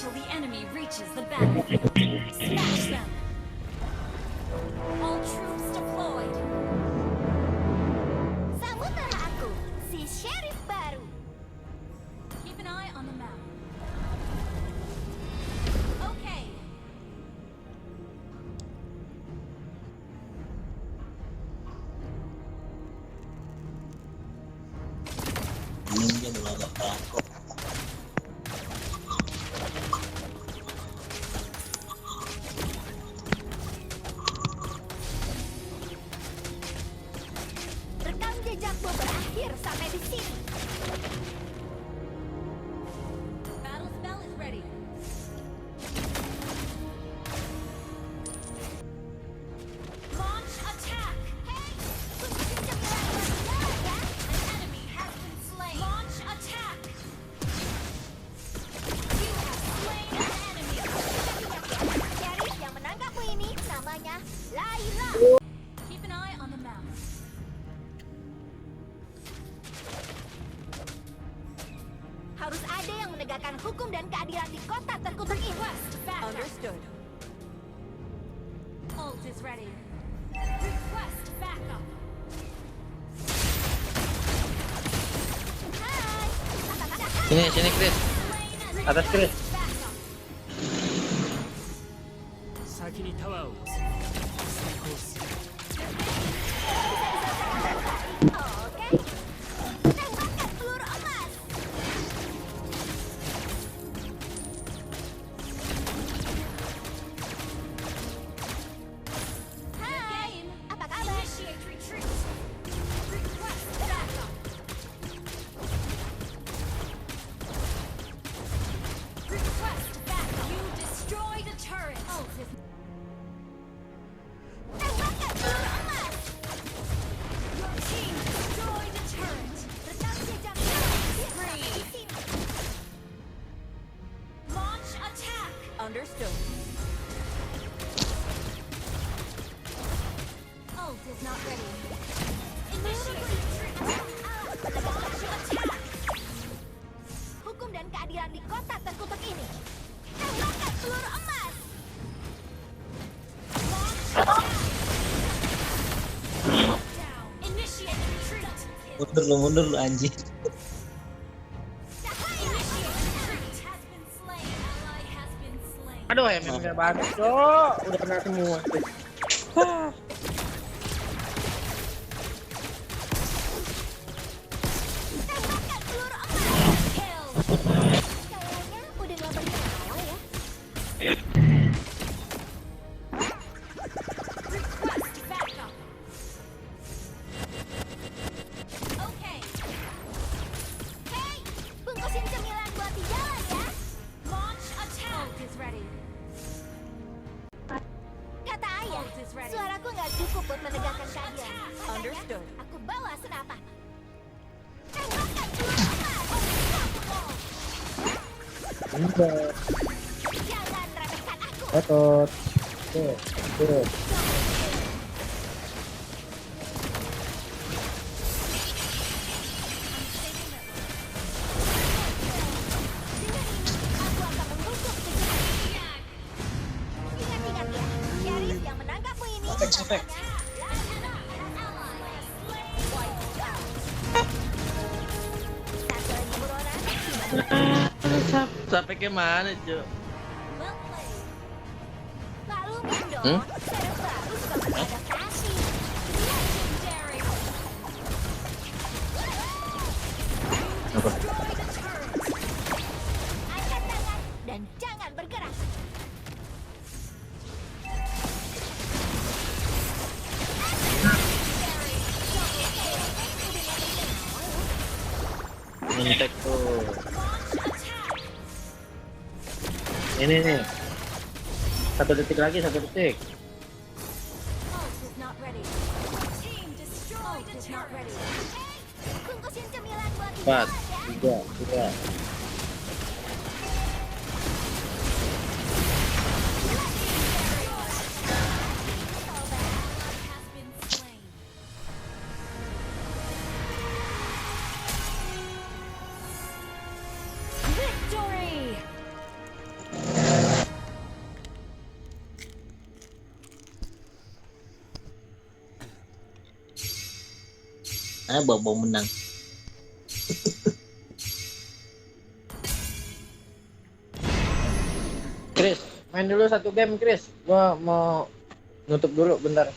until the enemy reaches the battlefield. Smash them. All troops deployed. Sambutlah aku, si sheriff baru. Keep an eye on the map. Okay. Mungkin agak takut. Rekam jejakmu berakhir sampai di sini. Battle spell is ready. Launch attack. Hei, kunci cemilan buat ya. An enemy has been slain. Launch attack. You have slain an enemy. Sheriff yang menangkapmu ini namanya Laila. Keep an eye on the map. Harus ada yang menegakkan hukum dan keadilan di kota terkutuk ini. Understood. Ult is ready. Request backup. Hai, apakah ada Sini Chris. Atas Chris. Backup. 先にタワーを撃つ成功する Oke. Tembakkan peluru emas. Hai, apa kabar? Initiate retreat. Request backup. Request backup. You destroyed a turret. Ult is Tembakkan peluru emas. your team destroyed a turret. Rekam jejak berakhir sampai di sini. Launch attack. Understood. Ult is not ready. Initiate retreat. Launch attack. Hukum dan keadilan di kota terkutuk ini. Tembakkan peluru emas. Down. Initiate retreat. Mundur lu anjing. Cahaya. Initiate retreat. Has been slain. Ally has been slain. Aduh, MM-nya bagus, Cok. Udah kena semua. Tembakkan peluru emas. Kill. Kayaknya udah gak bernyawa ya. Request backup. Okay. Hei, bungkusin cemilan buat di jalan ya. Launch attack. Ult is ready. Kata ayah, Ult is ready. suaraku nggak cukup buat menegakkan keadilan. Makanya, Understood. aku bawa senapan. Tembakkan peluru emas. Enggak. Jangan remehkan aku. Otot. Tuh. Dengan ini, aku akan membungkuk sejenak. Ingat-ingat ya, sheriff yang menangkapmu ini Efek. Satu lagi buronan, gimana? Sampai ke mana, Cok? Well played. Maklumin dong, Hmm? sheriff baru suka beradaptasi. Legendary. Apa? Destroy the turret. Angkat tangan dan jangan bergerak. Nyentek tuh. Launch attack. Ini nih. 1 detik lagi, 1 detik. Ult is not ready. Team destroyed a turret. Hei, bungkusin cemilan buat di 4, jalan ya. 3, 2. Has been slain. Victory! Bawa menang. Chris, main dulu satu game Chris. Gua mau nutup dulu bentar.